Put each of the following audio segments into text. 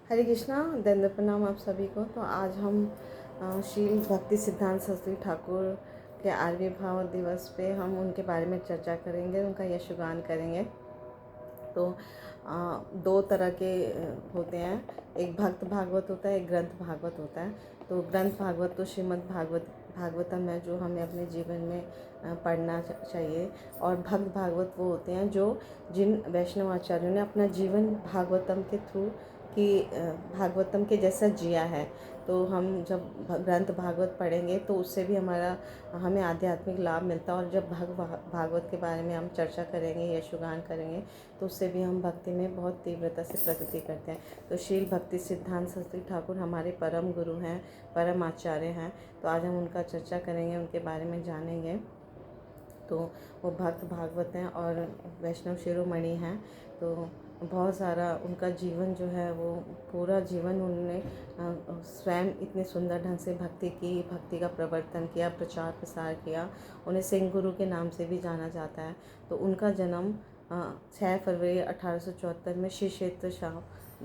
हरे कृष्णा, दंड प्रणाम आप सभी को। तो आज हम शील भक्ति सिद्धांत सरस्वती ठाकुर के 8वें भाव दिवस पे हम उनके बारे में चर्चा करेंगे, उनका यशगान करेंगे। तो दो तरह के होते हैं, एक भक्त भागवत होता है, एक ग्रंथ भागवत होता है। तो ग्रंथ भागवत तो श्रीमद् भागवतम है जो हमें अपने जीवन में पढ़ना चाहिए, और भक्त भागवत वो होते हैं जो जिन वैष्णव आचार्यों ने अपना जीवन भागवतम के थ्रू कि भागवतम के जैसा जिया है। तो हम जब ग्रंथ भागवत पढ़ेंगे तो उससे भी हमें आध्यात्मिक लाभ मिलता है, और जब भागवत के बारे में हम चर्चा करेंगे, यशगान करेंगे, तो उससे भी हम भक्ति में बहुत तीव्रता से प्रगति करते हैं। तो शील भक्ति सिद्धांत सरस्वती ठाकुर हमारे परम गुरु हैं, परम आचार्य हैं। तो आज हम उनका चर्चा करेंगे, उनके बारे में जानेंगे। तो वो भक्त भागवत हैं और वैष्णव शिरोमणि हैं। तो बहुत सारा उनका जीवन जो है, वो पूरा जीवन उन्होंने स्वयं इतने सुंदर ढंग से भक्ति की, भक्ति का प्रवर्तन किया, प्रचार प्रसार किया। उन्हें सिंह गुरु के नाम से भी जाना जाता है। तो उनका जन्म 6 फरवरी 1874 में श्री क्षेत्र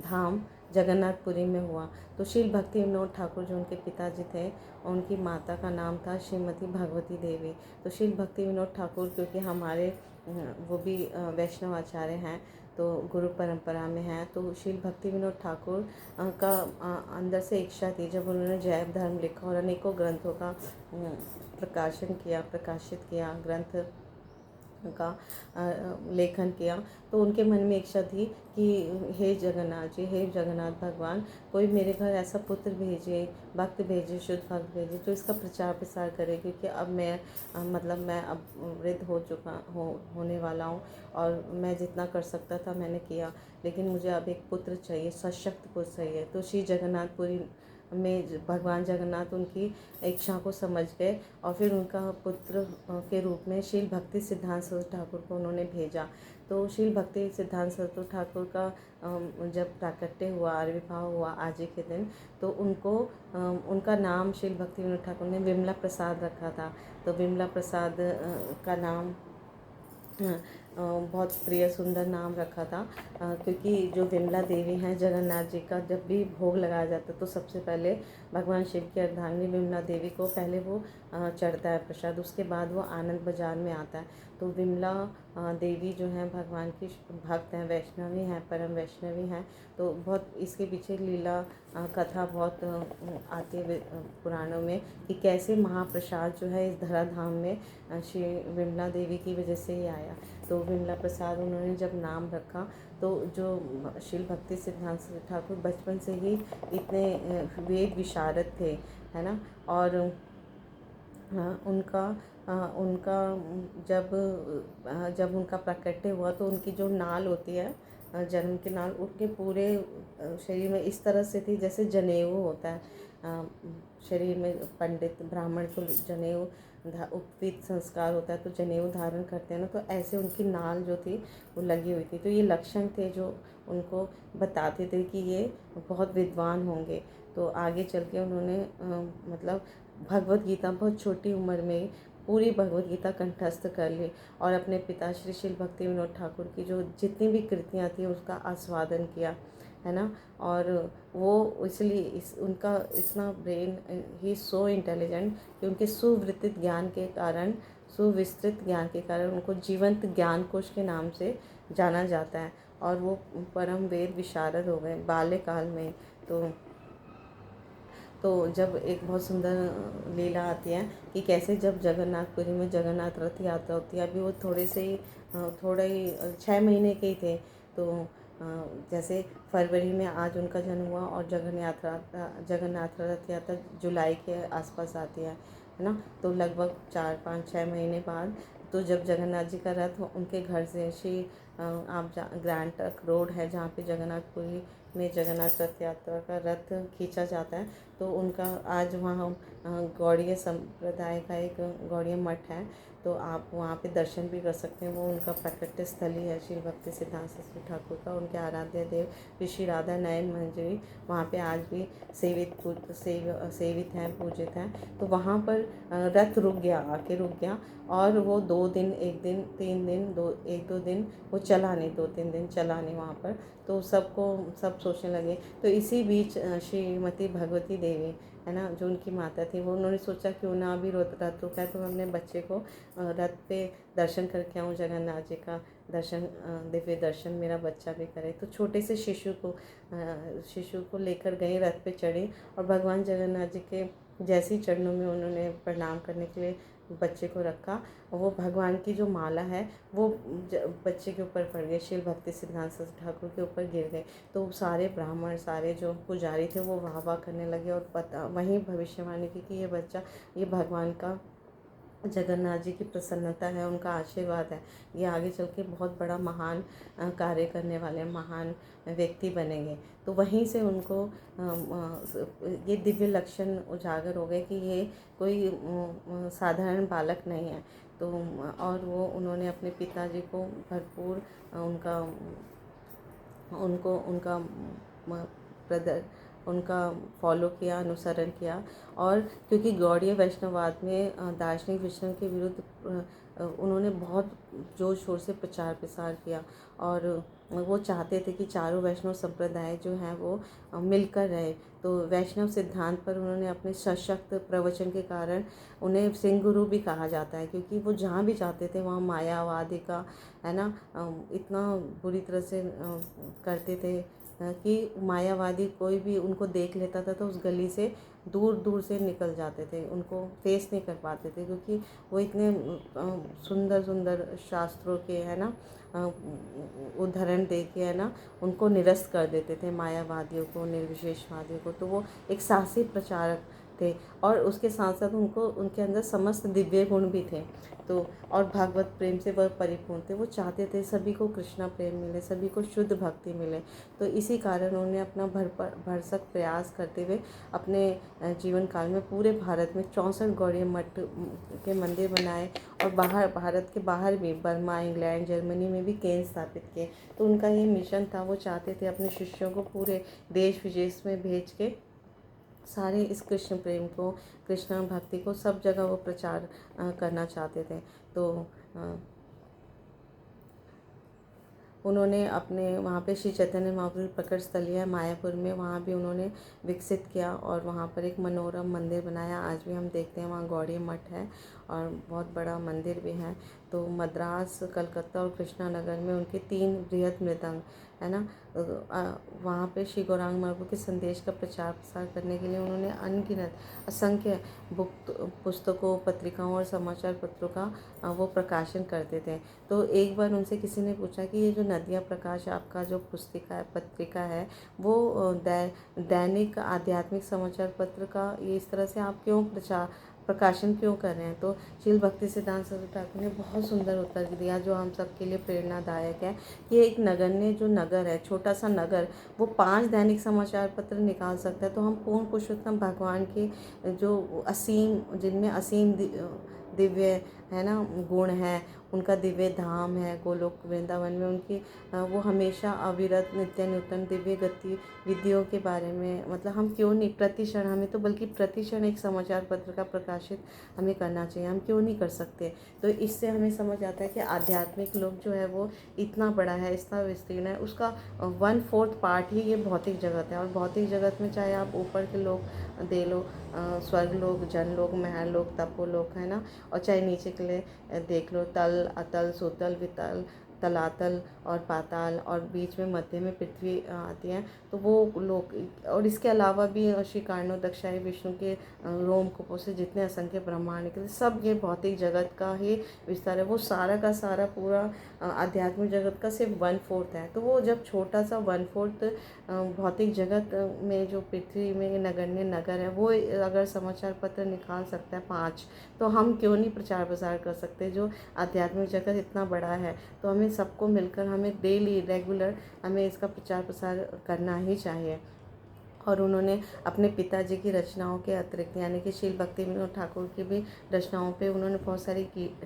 धाम जगन्नाथपुरी में हुआ। तो शील भक्ति विनोद ठाकुर जो उनके पिताजी थे, उनकी माता का नाम था श्रीमती भगवती देवी। तो शील भक्ति विनोद ठाकुर क्योंकि हमारे वो भी वैष्णव आचार्य हैं, तो गुरु परंपरा में हैं। तो शील भक्ति विनोद ठाकुर का अंदर से इच्छा थी, जब उन्होंने जैव धर्म लिखा और अनेकों ग्रंथों का प्रकाशित किया, ग्रंथ का लेखन किया, तो उनके मन में इच्छा थी कि हे जगन्नाथ जी, हे जगन्नाथ भगवान, कोई मेरे घर ऐसा पुत्र भेजिए, भक्त भेजिए, शुद्ध भक्त भेजिए जो इसका प्रचार प्रसार करे। क्योंकि अब मैं मैं अब वृद्ध होने वाला हूँ, और मैं जितना कर सकता था मैंने किया, लेकिन मुझे अब एक पुत्र चाहिए, सशक्त पुत्र चाहिए। तो श्री जगन्नाथपुरी में भगवान जगन्नाथ उनकी इच्छा को समझ गए, और फिर उनका पुत्र के रूप में शील भक्ति सिद्धांत सरस्वती ठाकुर को उन्होंने भेजा। तो शील भक्ति सिद्धांत सरस्वती ठाकुर का जब प्राकट्य हुआ, आविर्भाव हुआ आज ही के दिन, तो उनका नाम शील भक्ति विनोद ठाकुर ने विमला प्रसाद रखा था। तो विमला प्रसाद का नाम बहुत प्रिय सुंदर नाम रखा था, क्योंकि जो विमला देवी हैं, जगन्नाथ जी का जब भी भोग लगाया जाता है तो सबसे पहले भगवान शिव की अर्धांगिनी विमला देवी को पहले वो चढ़ता है प्रसाद, उसके बाद वो आनंद बाजार में आता है। तो विमला देवी जो हैं भगवान की भक्त हैं, वैष्णवी हैं, परम वैष्णवी हैं। तो बहुत इसके पीछे लीला कथा बहुत आती है पुराणों में, कि कैसे महाप्रसाद जो है इस धराधाम में श्री विमला देवी की वजह से ही आया। तो विमला प्रसाद उन्होंने जब नाम रखा, तो जो शील भक्ति सिद्धांत सरस्वती ठाकुर बचपन से ही इतने वेद विशारद थे, है ना। और उनका उनका जब उनका प्राकट्य हुआ, तो उनकी जो नाल होती है, जन्म की नाल, उनके पूरे शरीर में इस तरह से थी जैसे जनेऊ होता है। शरीर में पंडित ब्राह्मण को जनेऊ उपवीत संस्कार होता है, तो जनेऊ धारण करते हैं ना, तो ऐसे उनकी नाल जो थी वो लगी हुई थी। तो ये लक्षण थे जो उनको बताते थे कि ये बहुत विद्वान होंगे। तो आगे चल के उन्होंने भगवत गीता बहुत छोटी उम्र में पूरी भगवत गीता कंठस्थ कर ली, और अपने पिता श्री शील भक्ति विनोद ठाकुर की जो जितनी भी कृतियाँ थी उसका आस्वादन किया, है ना। और वो इसलिए उनका इतना ब्रेन, ही सो इंटेलिजेंट, कि उनके सुविस्तृत ज्ञान के कारण उनको जीवंत ज्ञान कोश के नाम से जाना जाता है, और वो परम वेद विशारद हो गए बाल्यकाल में। तो जब एक बहुत सुंदर लीला आती है कि कैसे जब जगन्नाथपुरी में जगन्नाथ रथ यात्रा होती है, अभी वो थोड़े ही 6 महीने के ही थे। तो जैसे फरवरी में आज उनका जन्म हुआ, और जगन्नाथ रथ यात्रा जुलाई के आसपास आती है ना। तो लगभग 4-5-6 महीने बाद, तो जब जगन्नाथ जी का रथ उनके घर से ग्रैंड ट्रक रोड है जहाँ पे जगन्नाथपुरी में जगन्नाथ रथ यात्रा का रथ खींचा जाता है, तो उनका आज वहाँ गौड़ीय संप्रदाय का एक गौड़ीय मठ है, तो आप वहाँ पे दर्शन भी कर सकते हैं। वो उनका प्राकट्य स्थली है शील भक्ति सिद्धांत सरस्वती ठाकुर का। उनके आराध्य देव ऋषि राधा नयन मंजरी वहाँ पे आज भी सेवित हैं, पूजित हैं। तो वहाँ पर रथ रुक गया, और वो 2 दिन, 1 दिन, 3 दिन, 1-2 दिन वो चला नहीं, 2-3 दिन चला नहीं वहाँ पर। तो सब सोचने लगे। तो इसी बीच श्रीमती भगवती देवी है ना, जो उनकी माता थी, वो उन्होंने सोचा क्यों ना अभी रथ रुका है तो मैं अपने बच्चे को रथ पे दर्शन करके आऊँ, जगन्नाथ जी का दर्शन, दिव्य दर्शन मेरा बच्चा भी करे। तो छोटे से शिशु को लेकर गई, रथ पे चढ़ी और भगवान जगन्नाथ जी के जैसे ही चरणों में उन्होंने प्रणाम करने के लिए बच्चे को रखा, और वो भगवान की जो माला है वो बच्चे के ऊपर पड़ गई, शील भक्ति सिद्धांत सरस्वती ठाकुर के ऊपर गिर गए। तो सारे ब्राह्मण, सारे जो पुजारी थे वो वाह वाह करने लगे और वहीं भविष्यवाणी की कि ये बच्चा, ये भगवान का, जगन्नाथ जी की प्रसन्नता है, उनका आशीर्वाद है, ये आगे चल के बहुत बड़ा महान कार्य करने वाले महान व्यक्ति बनेंगे। तो वहीं से उनको ये दिव्य लक्षण उजागर हो गए कि ये कोई साधारण बालक नहीं है। तो और वो उन्होंने अपने पिताजी को भरपूर उनका उनको उनका प्रदर उनका फॉलो किया, अनुसरण किया। और क्योंकि गौड़ीय वैष्णववाद में दार्शनिक विचलन के विरुद्ध उन्होंने बहुत जोर शोर से प्रचार प्रसार किया, और वो चाहते थे कि चारों वैष्णव संप्रदाय जो हैं वो मिलकर रहे। तो वैष्णव सिद्धांत पर उन्होंने अपने सशक्त प्रवचन के कारण उन्हें सिंह गुरु भी कहा जाता है, क्योंकि वो जहाँ भी जाते थे वहाँ मायावादी का, है ना, इतना बुरी तरह से करते थे कि मायावादी कोई भी उनको देख लेता था तो उस गली से दूर दूर से निकल जाते थे, उनको फेस नहीं कर पाते थे, क्योंकि वो इतने सुंदर सुंदर शास्त्रों के, है ना, उदाहरण दे के, है ना, उनको निरस्त कर देते थे, मायावादियों को, निर्विशेषवादियों को। तो वो एक साहसी प्रचारक थे, और उसके साथ साथ उनके अंदर समस्त दिव्य गुण भी थे। तो और भागवत प्रेम से वह परिपूर्ण थे। वो चाहते थे सभी को कृष्णा प्रेम मिले, सभी को शुद्ध भक्ति मिले। तो इसी कारण उन्होंने अपना भरसक प्रयास करते हुए अपने जीवन काल में पूरे भारत में 64 गौड़ीय मठ के मंदिर बनाए, और भारत के बाहर भी बर्मा, इंग्लैंड, जर्मनी में भी केंद्र स्थापित किए। तो उनका ये मिशन था, वो चाहते थे अपने शिष्यों को पूरे देश विदेश में भेज के सारे इस कृष्ण प्रेम को, कृष्ण भक्ति को सब जगह वो प्रचार करना चाहते थे। तो उन्होंने अपने वहाँ पे श्री चैतन्य महाप्रभु प्रकट स्थल है मायापुर में, वहाँ भी उन्होंने विकसित किया और वहाँ पर एक मनोरम मंदिर बनाया। आज भी हम देखते हैं वहाँ गौड़ी मठ है और बहुत बड़ा मंदिर भी है। तो मद्रास, कलकत्ता और कृष्णा नगर में उनके 3 बृहद मृदंग, है ना, वहाँ पे श्री गौरांग महाप्रभु के संदेश का प्रचार प्रसार करने के लिए उन्होंने अनगिनत असंख्य पुस्तकों, पत्रिकाओं और समाचार पत्रों का वो प्रकाशन करते थे। तो एक बार उनसे किसी ने पूछा कि ये जो नदिया प्रकाश आपका जो पत्रिका है वो दैनिक आध्यात्मिक समाचार पत्र का ये इस तरह से आप क्यों प्रकाशन क्यों कर रहे हैं? तो शील भक्ति सिद्धांत सरस्वती ठाकुर ने बहुत सुंदर उत्तर दिया, जो हम सबके लिए प्रेरणादायक है। कि एक नगण्य जो नगर है, छोटा सा नगर, वो 5 दैनिक समाचार पत्र निकाल सकता है। तो हम पूर्ण पुरुषोत्तम भगवान के जो असीम, जिनमें असीम दिव्य, है ना, गुण है, उनका दिव्य धाम है गोलोक वृंदावन में, उनकी वो हमेशा अविरत नित्य नूतन दिव्य गतिविधियों के बारे में, मतलब हम क्यों नहीं प्रतिक्षण, हमें तो बल्कि प्रतिक्षण एक समाचार पत्र का प्रकाशित हमें करना चाहिए, हम क्यों नहीं कर सकते? तो इससे हमें समझ आता है कि आध्यात्मिक लोक जो है वो इतना बड़ा है, इतना विस्तीर्ण है, उसका 1/4 पार्ट ही ये भौतिक जगत है। और भौतिक जगत में चाहे आप ऊपर के लोग दे लो, स्वर्ग लोक, जन लोक, महल लोक, तपो लोक, है ना, और चाहे नीचे के लिए देख लो, तल, अतल, सुतल, वितल, तलातल और पाताल, और बीच में मध्य में पृथ्वी आती है। तो वो लोग, और इसके अलावा भी श्री कार्णो दक्षाई विष्णु के रोम कूपों से जितने असंख्य ब्रह्मांड निकले, सब ये भौतिक जगत का ही विस्तार है। वो सारा का सारा पूरा आध्यात्मिक जगत का सिर्फ 1/4 है। तो वो जब छोटा सा 1/4 भौतिक जगत में जो पृथ्वी में नगण्य नगर है, वो अगर समाचार पत्र निकाल सकता है 5, तो हम क्यों नहीं प्रचार प्रसार कर सकते? जो आध्यात्मिक जगत इतना बड़ा है, तो हमें सबको मिलकर, हमें डेली रेगुलर हमें इसका प्रचार प्रसार करना ही चाहिए। और उन्होंने अपने पिताजी की रचनाओं के अतिरिक्त यानी कि श्रील भक्ति विनोद ठाकुर की भी रचनाओं पे उन्होंने बहुत सारी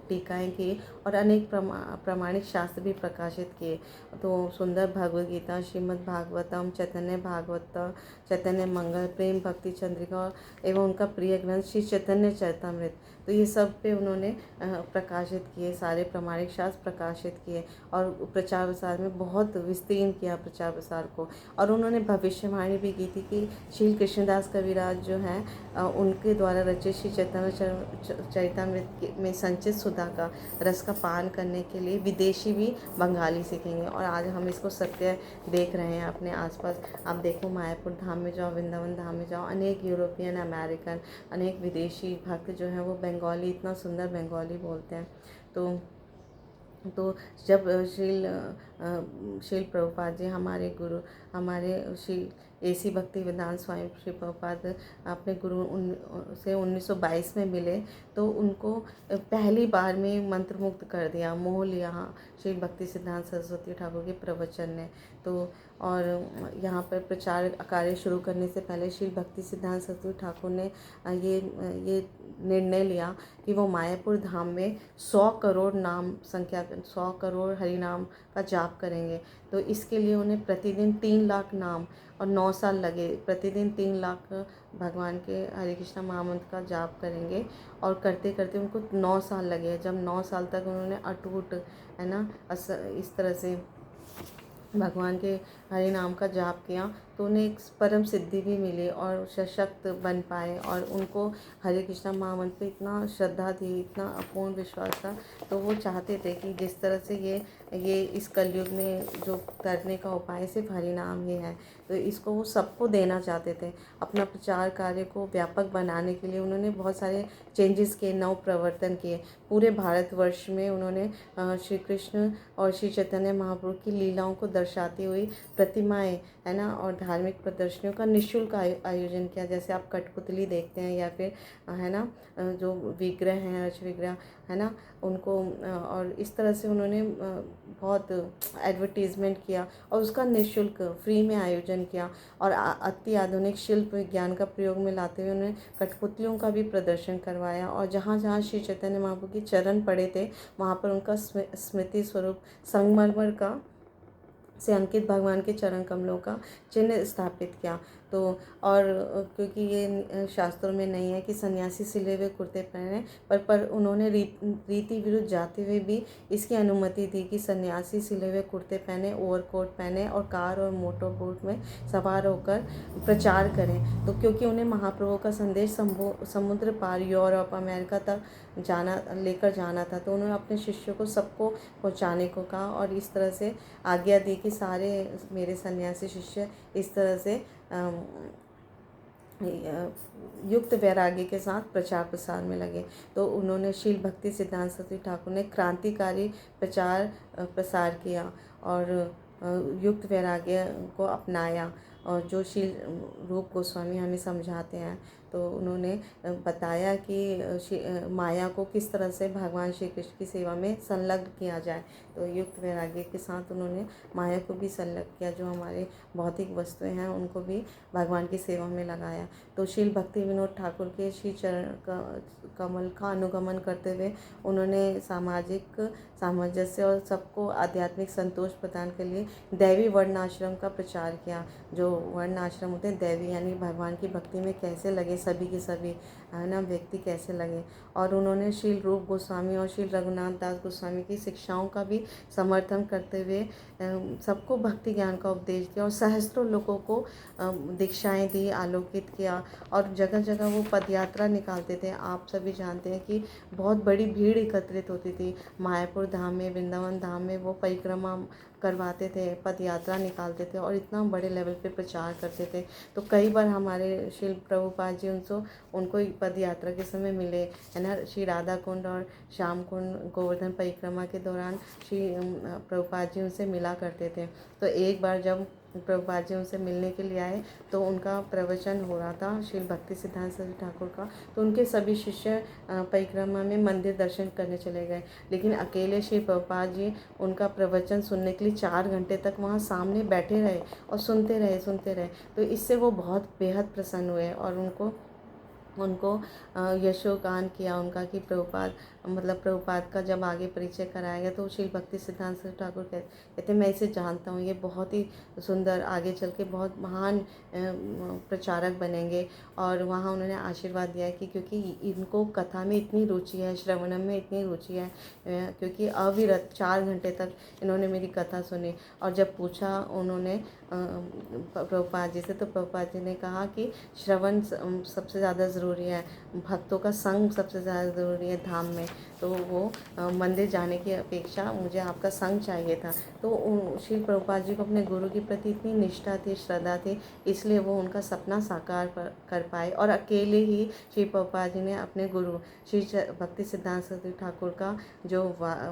टीकाएँ की और अनेक प्रामाणिक शास्त्र भी प्रकाशित किए। तो सुंदर भगवद गीता, श्रीमद् भागवतम, चैतन्य भागवत, चैतन्य मंगल, प्रेम भक्ति चंद्रिका एवं उनका प्रिय ग्रंथ श्री चैतन्य चरितमृत, तो ये सब पे उन्होंने प्रकाशित किए, सारे प्रामाणिक शास्त्र प्रकाशित किए और प्रचार प्रसार में बहुत विस्तीर्ण किया प्रचार प्रसार को। और उन्होंने भविष्यवाणी भी की थी कि श्री कृष्णदास कविराज जो हैं उनके द्वारा रचित श्री चैतन्य चरितमृत में संचित सुधा का रस का पान करने के लिए विदेशी भी बंगाली सीखेंगे। और आज हम इसको सत्य देख रहे हैं अपने आसपास। आप देखो, मायापुर धाम में जाओ, वृंदावन धाम में जाओ, अनेक यूरोपियन, अमेरिकन, अनेक विदेशी भक्त जो हैं वो बंगाली, इतना सुंदर बंगाली बोलते हैं। तो जब श्रील प्रभुपाद जी हमारे गुरु, हमारे श्री एसी भक्ति वेदांत स्वामी श्री प्रभुपाद अपने गुरु से 1922 में मिले, तो उनको पहली बार में मंत्रमुग्ध कर दिया, मोह लिया श्री भक्ति सिद्धांत सरस्वती ठाकुर के प्रवचन ने। तो और यहाँ पर प्रचार कार्य शुरू करने से पहले श्री भक्ति सिद्धांत सरस्वती ठाकुर ने ये निर्णय लिया कि वो मायापुर धाम में 100 करोड़ नाम संख्या, 100 करोड़ हरिनाम का जाप करेंगे। तो इसके लिए उन्हें प्रतिदिन 3 लाख नाम और 9 साल लगे। प्रतिदिन 3 लाख भगवान के हरे कृष्णा महामंत्र का जाप करेंगे और करते करते उनको 9 साल लगे। जब 9 साल तक उन्होंने अटूट, है ना, इस तरह से भगवान के हरि नाम का जाप किया, तो उन्हें एक परम सिद्धि भी मिली और सशक्त बन पाए। और उनको हरे कृष्णा महामंत्र पे इतना श्रद्धा थी, इतना अपूर्ण विश्वास था, तो वो चाहते थे कि जिस तरह से ये इस कलयुग में जो करने का उपाय सिर्फ हरि नाम ही है, तो इसको वो सबको देना चाहते थे। अपना प्रचार कार्य को व्यापक बनाने के लिए उन्होंने बहुत सारे चेंजेस किए, नव प्रवर्तन किए। पूरे भारतवर्ष में उन्होंने श्री कृष्ण और श्री चैतन्य महाप्रभु की लीलाओं को दर्शाती हुई प्रतिमाएं, है ना, और धार्मिक प्रदर्शनियों का निःशुल्क आयोजन किया। जैसे आप कठपुतली देखते हैं या फिर, है ना, जो विग्रह हैं, रच विग्रह, है ना, उनको और इस तरह से उन्होंने बहुत एडवर्टीज़मेंट किया और उसका निःशुल्क फ्री में आयोजन किया। और अति आधुनिक शिल्प विज्ञान का प्रयोग में लाते हुए उन्होंने कठपुतलियों का भी प्रदर्शन करवाया। और जहाँ जहाँ श्री चैतन्य महाप्रभु के चरण पड़े थे, वहाँ पर उनका स्मृति स्वरूप संगमरमर का से अंकित भगवान के चरण कमलों का चिन्ह स्थापित किया। तो और क्योंकि ये शास्त्रों में नहीं है कि सन्यासी सिले हुए कुर्ते पहने, पर उन्होंने रीति विरुद्ध जाते हुए भी इसकी अनुमति दी कि सन्यासी सिले हुए कुर्ते पहने, ओवरकोट पहने और कार और मोटर बोट में सवार होकर प्रचार करें। तो क्योंकि उन्हें महाप्रभु का संदेश समुद्र पार यूरोप, अमेरिका तक लेकर जाना था, तो उन्होंने अपने शिष्यों को सबको पहुंचाने को कहा और इस तरह से आज्ञा दी कि सारे मेरे सन्यासी शिष्य इस तरह से युक्त वैराग्य के साथ प्रचार प्रसार में लगे। तो उन्होंने शील भक्ति सिद्धांत सरस्वती ठाकुर ने क्रांतिकारी प्रचार प्रसार किया और युक्त वैराग्य को अपनाया। और जो शील रूप गोस्वामी हमें समझाते हैं, तो उन्होंने बताया कि माया को किस तरह से भगवान श्री कृष्ण की सेवा में संलग्न किया जाए। तो युक्त वैराग्य के साथ उन्होंने माया को भी संलग्न किया, जो हमारे भौतिक वस्तुएं हैं उनको भी भगवान की सेवा में लगाया। तो श्रील भक्ति विनोद ठाकुर के श्री चरण कमल का अनुगमन करते हुए उन्होंने सामाजिक सामंजस्य और सबको आध्यात्मिक संतोष प्रदान के लिए दैवी वर्ण आश्रम का प्रचार किया। जो वर्ण आश्रम होते हैं, दैवी यानी भगवान की भक्ति में कैसे लगे सभी के सभी, है ना, व्यक्ति कैसे लगे। और उन्होंने श्रील रूप गोस्वामी और श्रील रघुनाथ दास गोस्वामी की शिक्षाओं का भी समर्थन करते हुए सबको भक्ति ज्ञान का उपदेश दिया और सहस्त्रों लोगों को दीक्षाएं दी, आलोकित किया। और जगह जगह वो पदयात्रा निकालते थे। आप सभी जानते हैं कि बहुत बड़ी भीड़ एकत्रित होती थी मायापुर धाम में, वृंदावन धाम में। वो परिक्रमा करवाते थे, पद यात्रा निकालते थे और इतना बड़े लेवल पे प्रचार करते थे। तो कई बार हमारे श्री प्रभुपाद जी उनको पद यात्रा के समय मिले, है ना। श्री राधा कुंड और श्याम कुंड गोवर्धन परिक्रमा के दौरान श्री प्रभुपाद जी उनसे मिला करते थे। तो एक बार जब प्रभुपाद जी उनसे मिलने के लिए आए, तो उनका प्रवचन हो रहा था श्री भक्ति सिद्धांत सरस्वती ठाकुर का। तो उनके सभी शिष्य परिक्रमा में मंदिर दर्शन करने चले गए, लेकिन अकेले श्री प्रभुपाद जी उनका प्रवचन सुनने के लिए 4 घंटे तक वहाँ सामने बैठे रहे और सुनते रहे। तो इससे वो बहुत बेहद प्रसन्न हुए और उनको उनको यशोगान किया उनका कि प्रभुपाद, मतलब प्रभुपाद का जब आगे परिचय कराया गया, तो श्री भक्ति सिद्धांत सरस्वती ठाकुर कहते मैं इसे जानता हूँ, ये बहुत ही सुंदर, आगे चल के बहुत महान प्रचारक बनेंगे। और वहाँ उन्होंने आशीर्वाद दिया कि क्योंकि इनको कथा में इतनी रुचि है, श्रवणम में इतनी रुचि है, क्योंकि अविरत 4 घंटे तक इन्होंने मेरी कथा सुनी। और जब पूछा उन्होंने प्रभुपाद जी से, तो प्रभुपाद जी ने कहा कि श्रवण सबसे ज़्यादा ज़रूरी है, भक्तों का संग सबसे ज़्यादा ज़रूरी है धाम में। तो वो मंदिर जाने की अपेक्षा मुझे आपका संग चाहिए था। तो श्री प्रभुपाद जी को अपने गुरु के प्रति इतनी निष्ठा थी, श्रद्धा थी, इसलिए वो उनका सपना साकार कर पाए। और अकेले ही श्री प्रभुपाद जी ने अपने गुरु श्री भक्ति सिद्धांत सरस्वती ठाकुर का जो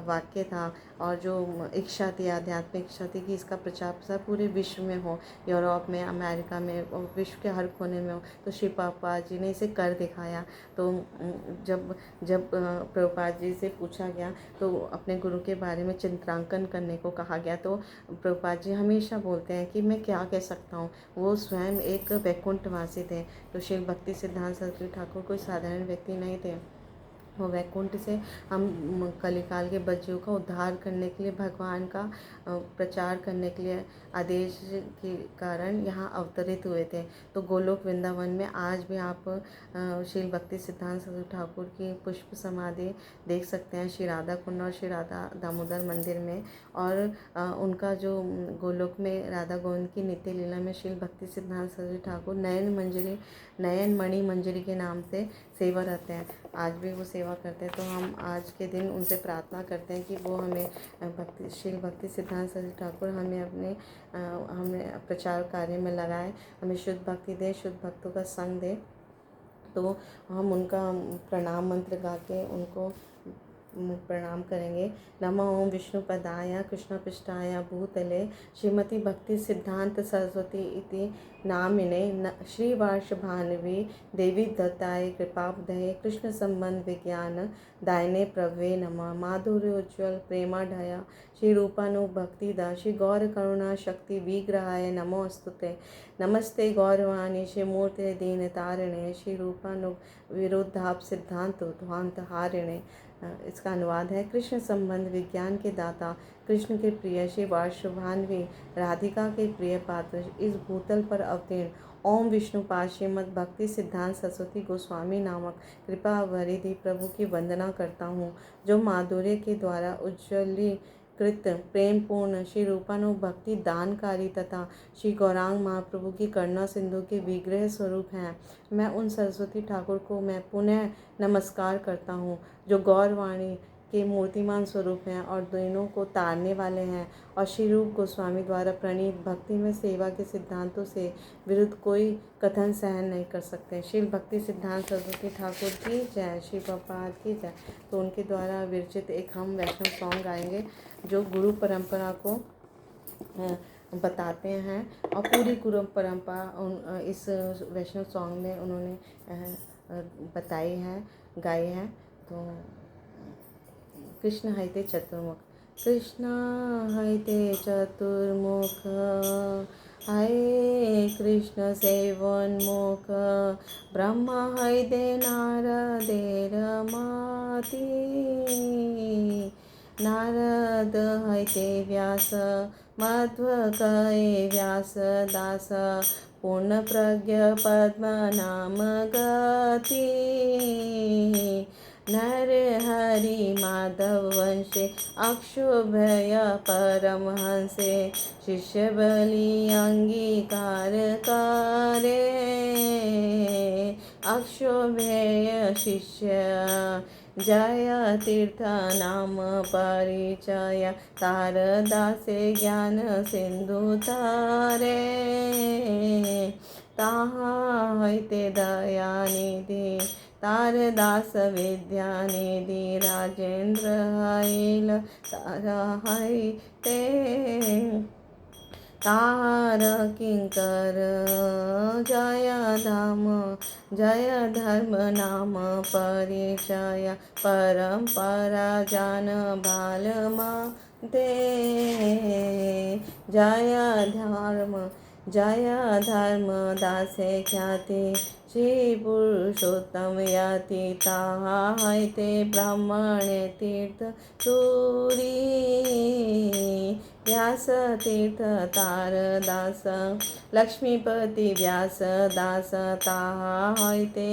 वाक्य था और जो इच्छा थी, आध्यात्मिक इच्छा थी कि इसका प्रचार प्रसार पूरे विश्व में हो, यूरोप में, अमेरिका में और विश्व के हर कोने में हो, तो श्री प्रभुपाद जी ने इसे कर दिखाया। तो जब जब प्रभुपाद जी से पूछा गया, तो अपने गुरु के बारे में चित्रांकन करने को कहा गया, तो प्रभुपाद जी हमेशा बोलते हैं कि मैं क्या कह सकता हूँ, वो स्वयं एक वैकुंठवासी थे। तो श्री भक्ति सिद्धांत सरस्वती ठाकुर कोई साधारण व्यक्ति नहीं थे, वो वैकुंठ से हम कलिकाल के बच्चों का उद्धार करने के लिए, भगवान का प्रचार करने के लिए आदेश के कारण यहाँ अवतरित हुए थे। तो गोलोक वृंदावन में आज भी आप श्री भक्ति सिद्धांत सरस्वती ठाकुर की पुष्प समाधि देख सकते हैं, श्री राधा कुंड और श्री राधा दामोदर मंदिर में। और उनका जो गोलोक में राधा गोविंद की नित्य लीला में श्री भक्ति सिद्धांत सरस्वती ठाकुर नयन मणि मंजरी के नाम से सेवा रहते हैं, आज भी वो सेवा करते हैं। तो हम आज के दिन उनसे प्रार्थना करते हैं कि वो हमें श्री भक्ति सिद्धांत सरस्वती ठाकुर हमें प्रचार कार्य में लगाए, हमें शुद्ध भक्ति दे, शुद्ध भक्तों का संग दे। तो हम उनका प्रणाम मंत्र गा के उनको प्रणाम करेंगे। नमः ओम विष्णुपदाय कृष्णपृष्ठाय भूतले श्रीमती भक्ति सिद्धांत सरस्वती इति नामिने श्रीवार्षभानवी देवी दत्ताय कृपाब्धये कृष्ण संबंध विज्ञान दायने प्रभवे नमः। माधुर्योज्वल प्रेमाढया श्री रूपानुभक्तिदा श्री गौर करुणा शक्ति विग्रहाय नमोस्तुते। नमस्ते गौरवाणी श्री मूर्ति दीन तारिणे श्री रूपानु विरुद्धाप सिद्धांत ध्वांत हारिणे। इसका अनुवाद है, कृष्ण संबंध विज्ञान के दाता, कृष्ण के प्रिय श्री वार्षभान्वी, राधिका के प्रिय पात्र, इस भूतल पर अवतीर्ण ओम विष्णुपाद श्रीमद् भक्ति सिद्धांत सरस्वती गोस्वामी नामक कृपा वरिधि प्रभु की वंदना करता हूँ, जो माधुर्य के द्वारा उज्ज्वली कृत प्रेम पूर्ण श्री रूपानुभक्ति दानकारी तथा श्री गौरांग महाप्रभु की करुणा सिंधु के विग्रह स्वरूप हैं। मैं उन सरस्वती ठाकुर को मैं पुनः नमस्कार करता हूँ, जो गौरवाणी के मूर्तिमान स्वरूप हैं और दोनों को तारने वाले हैं, और श्री रूप गोस्वामी द्वारा प्रणीत भक्ति में सेवा के सिद्धांतों से विरुद्ध कोई कथन सहन नहीं कर सकते। श्री भक्ति सिद्धांत सरस्वती ठाकुर की जय, श्री प्रभुपाद की जय। तो उनके द्वारा विरचित एक हम वैष्णव सॉन्ग गाएंगे, जो गुरु परंपरा को बताते हैं, और पूरी गुरु परंपरा इस वैष्णव सॉन्ग में उन्होंने बताई है, गाई है। तो कृष्ण हैते चतुर्मुख, कृष्ण हैते चतुर्मुख, हाय कृष्ण सेवन्मुख, ब्रह्मा हैते नारदेर माती, नारद हैते व्यास, मध्व कहे व्यास दास, पूर्ण प्रज्ञ पद्म नाम गति, नर हरि माधव वंशे अक्षोभय परमहंसे, शिष्य बलि अंगीकार करे, अक्षोभ्य शिष्य जय तीर्थ नाम परिचय, तारदासे ज्ञान सिंधु तारे, ताहा हैते दयानिधि, तारदास विद्यानिधि, राजेंद्र हैल तारा हैते तार किंकर जय धाम जय धर्म नाम परिचय परंपरा जान बालमा दे जय धर्म दासे ख्याति श्री पुरुषोत्तम यति ताहाय ते ब्राह्मणे तीर्थ सूरी व्यास तीर्थ तार दास लक्ष्मीपति व्यास दास ताहाय ते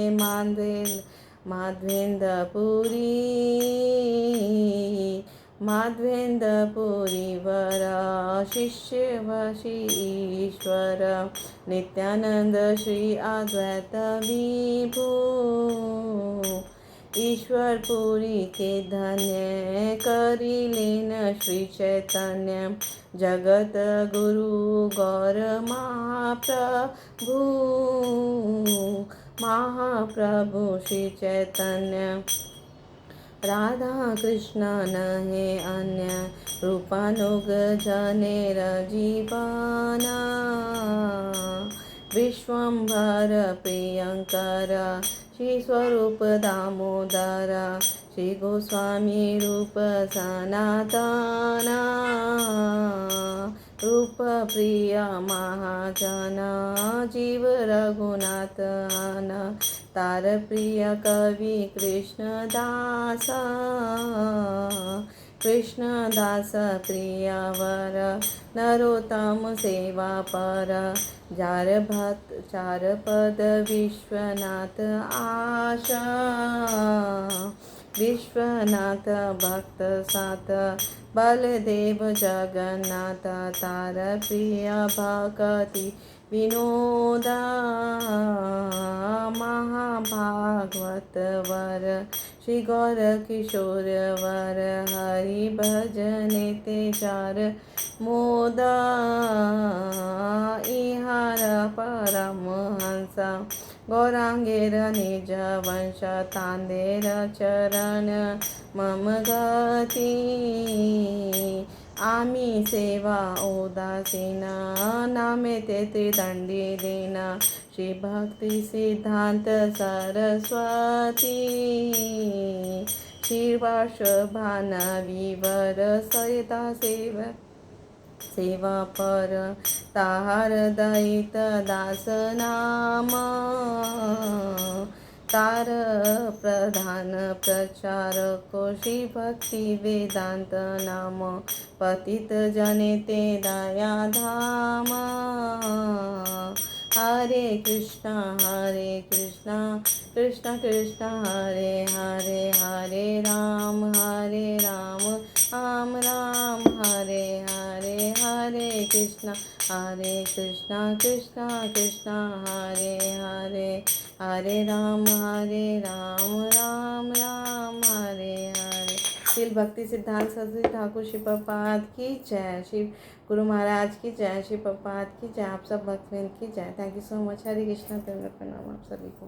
माधवेंद्रपुरी वर शिष्य वशी ईश्वर नित्यानंद श्री अद्वैत विभू ईश्वरपुरी के धन्य करी लेन श्री चैतन्य जगत गुरु गौर महाप्रभु श्री चैतन्य राधा कृष्ण नहे अन्य रूपानुग जनेर जीवाना विश्वंभर प्रियंकर श्री स्वरूप दामोदर श्री गोस्वामी रूप सनातना रूप प्रिय महाजना जीव रघुनाथ तार प्रिय कवि कृष्णदास प्रिय वर नरोत्तम सेवा पर चार पद विश्वनाथ आशा विश्वनाथ भक्त सात बलदेव जगन्नाथ तार प्रिय भक्ति विनोदा महाभागवत वर श्री गौर किशोर वर हरि भजने ते चार मोदा इहार परमहंस गौरांगेर निज वंश तांदेर चरण मम गती आम्ही सेवा उदासीन नामे ते त्रिदंडी देना श्री भक्ति सिद्धांत सरस्वती श्रीवास भानवीवर सहिता सेवा पर ताहार दयित दास नाम तार प्रधान प्रचारको श्री भक्ति वेदांत नाम पतित जने ते दया धाम हरे कृष्णा कृष्णा कृष्णा हरे हरे हरे राम राम राम हरे हरे हरे कृष्णा कृष्णा कृष्णा हरे हरे राम राम हरे हरे। श्री भक्ति सिद्धांत सरस्वती ठाकुर श्री प्रभुपाद की जय, श्री गुरु महाराज की जय, श्री प्रभुपाद की जय, आप सब भक्तवृंद की जय। Thank you so much. Hare Krishna. प्रणाम आप सभी को।